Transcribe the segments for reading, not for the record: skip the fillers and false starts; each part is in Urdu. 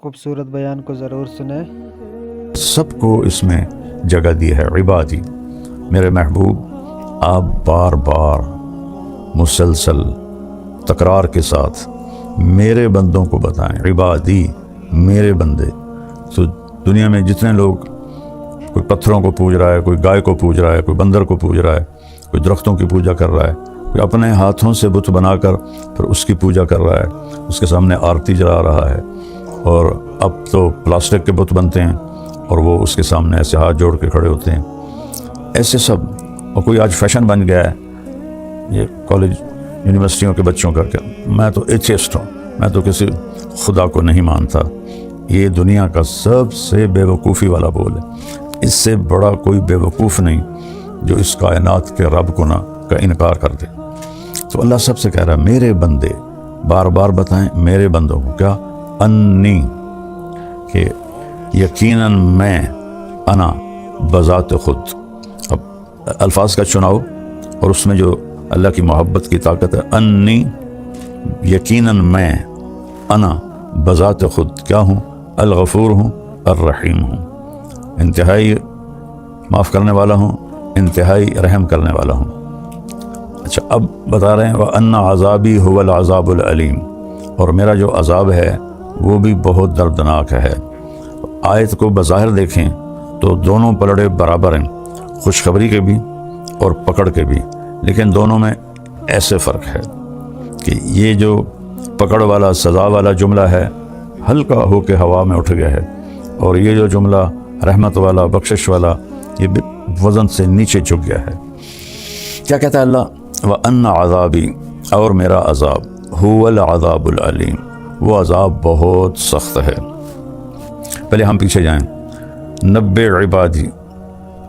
خوبصورت بیان کو ضرور سنیں۔ سب کو اس میں جگہ دی ہے۔ عبادی، میرے محبوب، آپ بار بار مسلسل تکرار کے ساتھ میرے بندوں کو بتائیں۔ عبادی، میرے بندے۔ تو دنیا میں جتنے لوگ، کوئی پتھروں کو پوج رہا ہے، کوئی گائے کو پوج رہا ہے، کوئی بندر کو پوج رہا ہے، کوئی درختوں کی پوجا کر رہا ہے، کوئی اپنے ہاتھوں سے بت بنا کر پھر اس کی پوجا کر رہا ہے، اس کے سامنے آرتی جلا رہا ہے۔ اور اب تو پلاسٹک کے بت بنتے ہیں اور وہ اس کے سامنے ایسے ہاتھ جوڑ کے کھڑے ہوتے ہیں، ایسے سب۔ اور کوئی آج فیشن بن گیا ہے یہ کالج یونیورسٹیوں کے بچوں کا، کہ میں تو ایتھیسٹ ہوں، میں تو کسی خدا کو نہیں مانتا۔ یہ دنیا کا سب سے بے وقوفی والا بول ہے۔ اس سے بڑا کوئی بے وقوف نہیں جو اس کائنات کے رب کو کا انکار کر دے۔ تو اللہ سب سے کہہ رہا ہے میرے بندے، بار بار بتائیں میرے بندوں کو کیا، انی، کہ یقیناً میں، انا بذات خود۔ اب الفاظ کا چناؤ اور اس میں جو اللہ کی محبت کی طاقت ہے، انی، یقیناً میں، انا بذات خود کیا ہوں، الغفور ہوں، الرحیم ہوں، انتہائی معاف کرنے والا ہوں، انتہائی رحم کرنے والا ہوں۔ اچھا، اب بتا رہے ہیں وَأَنَّ عَذَابِي هُوَ الْعَذَابُ الْأَلِيمُ، اور میرا جو عذاب ہے وہ بھی بہت دردناک ہے۔ آیت کو بظاہر دیکھیں تو دونوں پلڑے برابر ہیں، خوشخبری کے بھی اور پکڑ کے بھی، لیکن دونوں میں ایسے فرق ہے کہ یہ جو پکڑ والا، سزا والا جملہ ہے، ہلکا ہو کے ہوا میں اٹھ گیا ہے، اور یہ جو جملہ رحمت والا، بخشش والا، یہ وزن سے نیچے جھک گیا ہے۔ کیا کہتا ہے اللہ؟ وَأَنَّ عَذَابِي، اور میرا عذاب، هُوَ الْعَذَابُ الْعَلِيمُ، وہ عذاب بہت سخت ہے۔ پہلے ہم پیچھے جائیں۔ نبّئ عبادی،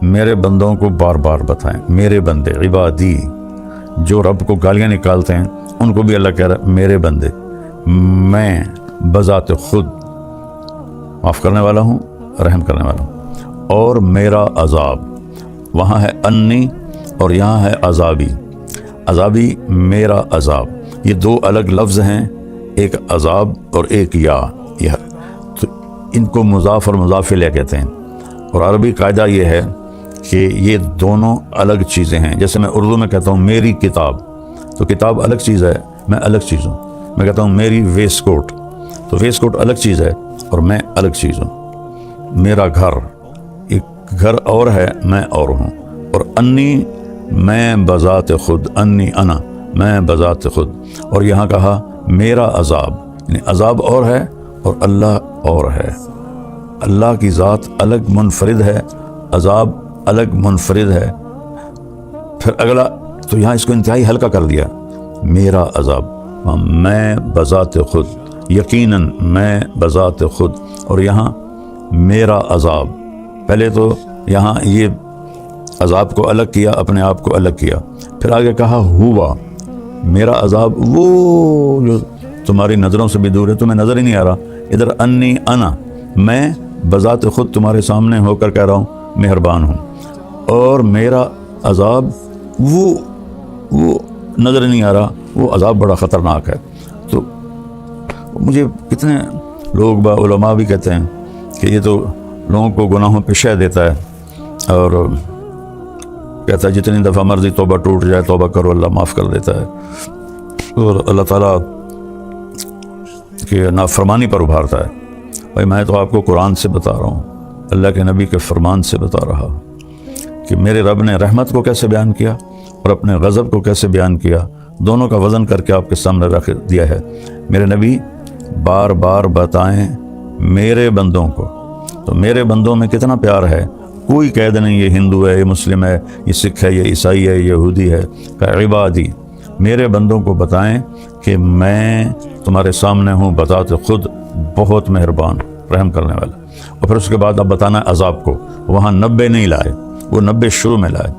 میرے بندوں کو بار بار بتائیں، میرے بندے، عبادی، جو رب کو گالیاں نکالتے ہیں ان کو بھی اللہ کہہ رہا ہے میرے بندے، میں بذات خود معاف کرنے والا ہوں، رحم کرنے والا ہوں، اور میرا عذاب، وہاں ہے انی اور یہاں ہے عذابی۔ عذابی، میرا عذاب، یہ دو الگ لفظ ہیں، ایک عذاب اور ایک یا، تو ان کو مضاف اور مضاف الیہ کہتے ہیں۔ اور عربی قاعدہ یہ ہے کہ یہ دونوں الگ چیزیں ہیں۔ جیسے میں اردو میں کہتا ہوں میری کتاب، تو کتاب الگ چیز ہے، میں الگ چیز ہوں۔ میں کہتا ہوں میری ویسٹ کوٹ، تو ویسٹ کوٹ الگ چیز ہے اور میں الگ چیز ہوں۔ میرا گھر، ایک گھر اور ہے، میں اور ہوں۔ اور انی، میں بذات خود، انی انا، میں بذات خود۔ اور یہاں کہا میرا عذاب، یعنی عذاب اور ہے اور اللہ اور ہے۔ اللہ کی ذات الگ منفرد ہے، عذاب الگ منفرد ہے۔ پھر اگلا تو یہاں اس کو انتہائی ہلکا کر دیا، میرا عذاب، میں بذات خود، یقیناً میں بذات خود۔ اور یہاں میرا عذاب، پہلے تو یہاں یہ عذاب کو الگ کیا، اپنے آپ کو الگ کیا، پھر آگے کہا ہوا، میرا عذاب وہ جو تمہاری نظروں سے بھی دور ہے، تمہیں نظر ہی نہیں آ رہا۔ ادھر انی انا، میں بذات خود تمہارے سامنے ہو کر کہہ رہا ہوں مہربان ہوں، اور میرا عذاب وہ نظر نہیں آ رہا، وہ عذاب بڑا خطرناک ہے۔ تو مجھے کتنے لوگ علماء بھی کہتے ہیں کہ یہ تو لوگوں کو گناہوں پہ شہ دیتا ہے، اور کہتا ہے جتنی دفعہ مرضی توبہ ٹوٹ جائے توبہ کرو، اللہ معاف کر دیتا ہے، اور اللہ تعالیٰ کہ نافرمانی پر ابھارتا ہے۔ بھائی میں تو آپ کو قرآن سے بتا رہا ہوں، اللہ کے نبی کے فرمان سے بتا رہا کہ میرے رب نے رحمت کو کیسے بیان کیا اور اپنے غضب کو کیسے بیان کیا، دونوں کا وزن کر کے آپ کے سامنے رکھ دیا ہے۔ میرے نبی بار بار بتائیں میرے بندوں کو، تو میرے بندوں میں کتنا پیار ہے، کوئی قید نہیں یہ ہندو ہے، یہ مسلم ہے، یہ سکھ ہے، یہ عیسائی ہے، یہ یہودی ہے۔ کہ عبادی، میرے بندوں کو بتائیں کہ میں تمہارے سامنے ہوں بذات خود، بہت مہربان، رحم کرنے والا۔ اور پھر اس کے بعد اب بتانا ہے عذاب کو، وہاں 90 نہیں لائے، وہ 90 شروع میں لائے،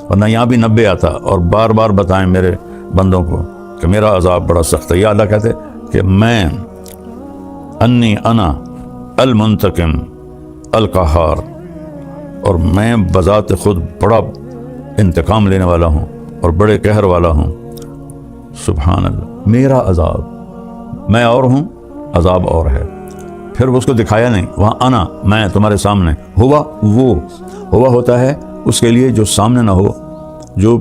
ورنہ یہاں بھی 90 آتا۔ اور بار بار بتائیں میرے بندوں کو کہ میرا عذاب بڑا سخت ہے۔ یا اللہ کہتے کہ میں، انی انا المنتقم القہار، اور میں بذات خود بڑا انتقام لینے والا ہوں اور بڑے قہر والا ہوں۔ سبحان اللہ، میرا عذاب، میں اور ہوں، عذاب اور ہے۔ پھر اس کو دکھایا نہیں، وہاں انا میں تمہارے سامنے، ہوا وہ ہوا ہوتا ہے اس کے لیے جو سامنے نہ ہو، جو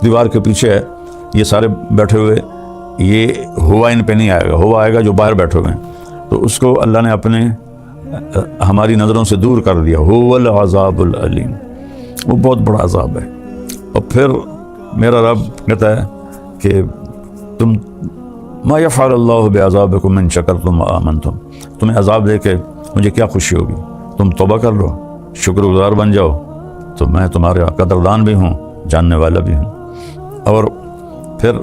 دیوار کے پیچھے ہے، یہ سارے بیٹھے ہوئے، یہ ہوا ان پہ نہیں آئے گا، ہوا آئے گا جو باہر بیٹھے ہوئے ہیں، تو اس کو اللہ نے اپنے ہماری نظروں سے دور کر دیا، هو العذاب العلیم، وہ بہت بڑا عذاب ہے۔ اور پھر میرا رب کہتا ہے کہ تم ما یفعل اللہ بعذابکم ان شکرتم وآمنتم، تمہیں عذاب دے کے مجھے کیا خوشی ہوگی، تم توبہ کر لو، شکر گزار بن جاؤ، تو میں تمہارا قدردان بھی ہوں، جاننے والا بھی ہوں۔ اور پھر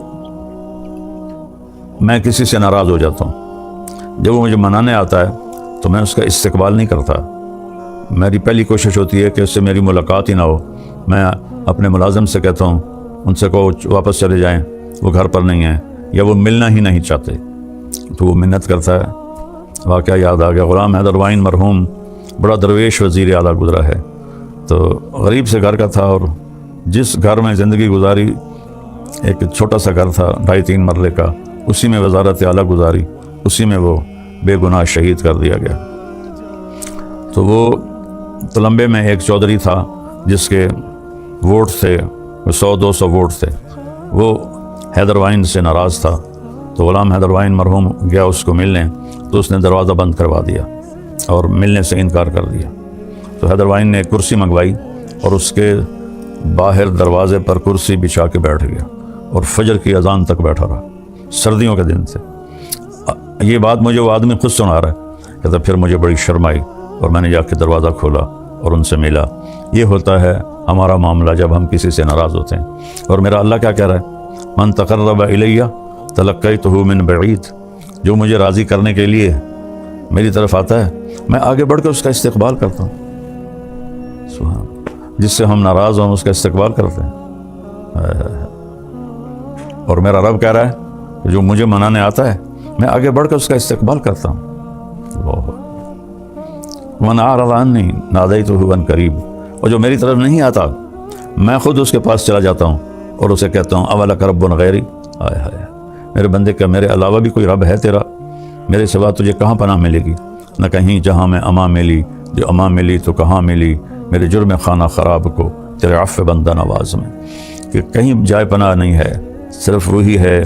میں کسی سے ناراض ہو جاتا ہوں، جب وہ مجھے منانے آتا ہے تو میں اس کا استقبال نہیں کرتا، میری پہلی کوشش ہوتی ہے کہ اس سے میری ملاقات ہی نہ ہو۔ میں اپنے ملازم سے کہتا ہوں ان سے کہو واپس چلے جائیں، وہ گھر پر نہیں ہیں، یا وہ ملنا ہی نہیں چاہتے، تو وہ منت کرتا ہے۔ واقعہ یاد آ گیا، غلام حیدر وائن مرحوم بڑا درویش وزیر اعلیٰ گزرا ہے، تو غریب سے گھر کا تھا، اور جس گھر میں زندگی گزاری ایک چھوٹا سا گھر تھا 2.5-3 مرلے کا، اسی میں وزارت اعلیٰ گزاری، اسی میں وہ بے گناہ شہید کر دیا گیا۔ تو وہ تلمبے میں ایک چودھری تھا جس کے ووٹ تھے 100-200 ووٹ تھے، وہ حیدر وائن سے ناراض تھا، تو غلام حیدر وائن مرحوم گیا اس کو ملنے، تو اس نے دروازہ بند کروا دیا اور ملنے سے انکار کر دیا۔ تو حیدر وائن نے ایک کرسی منگوائی اور اس کے باہر دروازے پر کرسی بچھا کے بیٹھ گیا، اور فجر کی اذان تک بیٹھا رہا، سردیوں کے دن تھے۔ یہ بات مجھے وہ آدمی خود سنا رہا ہے، کہتا پھر مجھے بڑی شرم آئی اور میں نے جا کے دروازہ کھولا اور ان سے ملا۔ یہ ہوتا ہے ہمارا معاملہ جب ہم کسی سے ناراض ہوتے ہیں۔ اور میرا اللہ کیا کہہ رہا ہے، من تقرب الیہ تلقیتہ من بعید، جو مجھے راضی کرنے کے لیے میری طرف آتا ہے میں آگے بڑھ کے اس کا استقبال کرتا ہوں۔ سبحان، جس سے ہم ناراض ہوں اس کا استقبال کرتے ہیں۔ اور میرا رب کہہ رہا ہے کہ جو مجھے منانے آتا ہے میں آگے بڑھ کر اس کا استقبال کرتا ہوں۔ من اعرض عنی نادیتہ عن قریب، اور جو میری طرف نہیں آتا میں خود اس کے پاس چلا جاتا ہوں اور اسے کہتا ہوں اولک رب غیری، آئے ہائے میرے بندے کا میرے علاوہ بھی کوئی رب ہے تیرا، میرے سوا تجھے کہاں پناہ ملے گی، نہ کہیں جہاں میں امان ملی، جو امان ملی تو کہاں ملی، میرے جرم خانہ خراب کو تیرے عفو بندہ نواز میں، کہ کہیں جائے پناہ نہیں ہے، صرف وہی ہے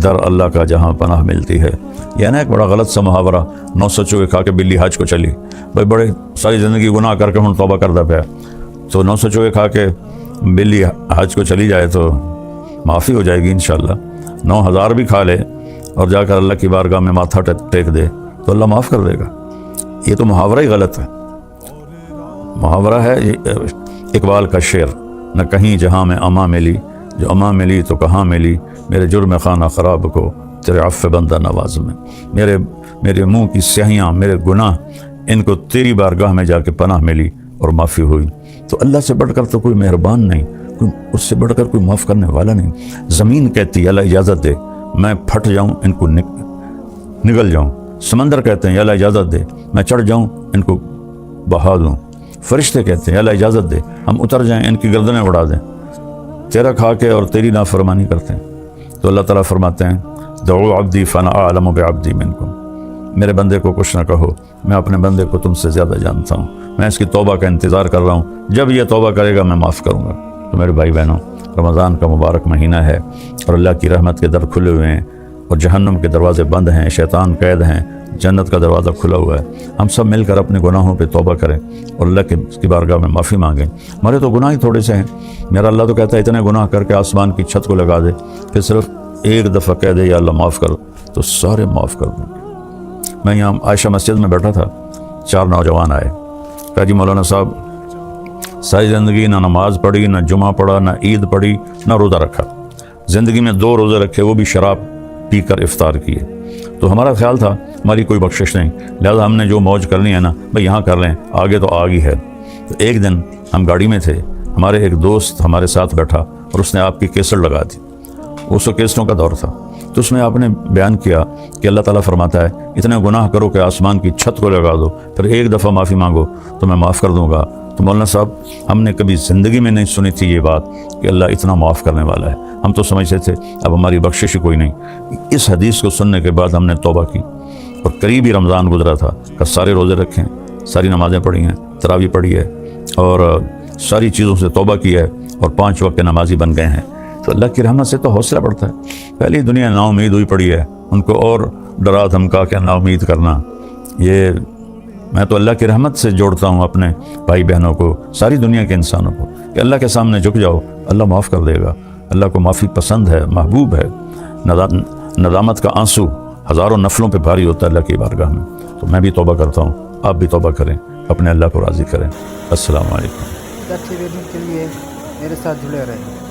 در اللہ کا جہاں پناہ ملتی ہے۔ یہ نا ایک بڑا غلط سا محاورہ، 900 چوہے کھا کے بلی حج کو چلی، بھائی بڑے ساری زندگی گناہ کر کے ہوں توبہ کردہ پیا، تو 900 چوہے کھا کے بلی حج کو چلی جائے تو معافی ہو جائے گی انشاءاللہ، 9000 بھی کھا لے اور جا کر اللہ کی بارگاہ میں ماتھا ٹیک دے تو اللہ معاف کر دے گا۔ یہ تو محاورہ ہی غلط ہے، محاورہ ہے اقبال کا شعر، نہ کہیں جہاں میں امان ملی، جو امان ملی تو کہاں ملی، میرے جرم خانہ خراب کو تیرے عفو بندہ نواز میں، میرے منہ کی سیاہیاں، میرے گناہ، ان کو تیری بارگاہ میں جا کے پناہ ملی اور معافی ہوئی۔ تو اللہ سے بڑھ کر تو کوئی مہربان نہیں، اس سے بڑھ کر کوئی معاف کرنے والا نہیں۔ زمین کہتی ہے اللہ اجازت دے میں پھٹ جاؤں، ان کو نگل جاؤں، سمندر کہتے ہیں اللہ اجازت دے میں چڑھ جاؤں، ان کو بہا دوں، فرشتے کہتے ہیں اللہ اجازت دے ہم اتر جائیں، ان کی گردنیں اڑا دیں، تیرا کھا کے اور تیری نافرمانی کرتے ہیں۔ تو اللہ تعالیٰ فرماتے ہیں دعو عبدی فانا اعلم بعبدی منکم، میرے بندے کو کچھ نہ کہو، میں اپنے بندے کو تم سے زیادہ جانتا ہوں، میں اس کی توبہ کا انتظار کر رہا ہوں، جب یہ توبہ کرے گا میں معاف کروں گا۔ تو میرے بھائی بہنوں، رمضان کا مبارک مہینہ ہے اور اللہ کی رحمت کے در کھلے ہوئے ہیں اور جہنم کے دروازے بند ہیں، شیطان قید ہیں، جنت کا دروازہ کھلا ہوا ہے۔ ہم سب مل کر اپنے گناہوں پہ توبہ کریں اور اللہ کی بارگاہ میں معافی مانگیں۔ ہمارے تو گناہ ہی تھوڑے سے ہیں، میرا اللہ تو کہتا ہے اتنے گناہ کر کے آسمان کی چھت کو لگا دے، پھر صرف ایک دفعہ کہہ دے یا اللہ معاف کر تو سارے معاف کر دیں گے۔ میں یہاں عائشہ مسجد میں بیٹھا تھا، 4 نوجوان آئے، کہا جی مولانا صاحب ساری زندگی نہ نماز پڑھی، نہ جمعہ پڑھا، نہ عید پڑھی، نہ روزہ رکھا، زندگی میں 2 روزے رکھے وہ بھی شراب پی کر افطار کیے، تو ہمارا خیال تھا ہماری کوئی بخشش نہیں، لہذا ہم نے جو موج کرنی ہے نا بھائی یہاں کر لیں، آگے تو آگی ہے۔ تو ایک دن ہم گاڑی میں تھے، ہمارے ایک دوست ہمارے ساتھ بیٹھا اور اس نے آپ کی کیسٹ لگا دی، اس کو کیسٹوں کا دور تھا، تو اس میں آپ نے بیان کیا کہ اللہ تعالیٰ فرماتا ہے اتنے گناہ کرو کہ آسمان کی چھت کو لگا دو، پھر ایک دفعہ معافی مانگو تو میں معاف کر دوں گا۔ تو مولانا صاحب ہم نے کبھی زندگی میں نہیں سنی تھی یہ بات کہ اللہ اتنا معاف کرنے والا ہے، ہم تو سمجھتے تھے اب ہماری بخشش ہی کوئی نہیں۔ اس حدیث کو سننے کے بعد ہم نے توبہ کی اور قریبی رمضان گزرا تھا کہ سارے روزے رکھیں، ساری نمازیں پڑھی ہیں، تراویح پڑھی ہے اور ساری چیزوں سے توبہ کی ہے اور 5 وقت کے نمازی بن گئے ہیں، تو اللہ کی رحمت سے تو حوصلہ بڑھتا ہے۔ پہلی دنیا نا امید ہوئی پڑی ہے، ان کو اور ڈرا دھمکا کے نا امید کرنا، یہ میں تو اللہ کی رحمت سے جوڑتا ہوں اپنے بھائی بہنوں کو، ساری دنیا کے انسانوں کو، کہ اللہ کے سامنے جھک جاؤ، اللہ معاف کر دے گا۔ اللہ کو معافی پسند ہے، محبوب ہے۔ ندامت کا آنسو ہزاروں نفلوں پہ بھاری ہوتا ہے اللہ کی بارگاہ میں۔ تو میں بھی توبہ کرتا ہوں، آپ بھی توبہ کریں، اپنے اللہ کو راضی کریں۔ السلام علیکم۔ اچھی ویڈیو کے لیے میرے ساتھ جڑے رہیں۔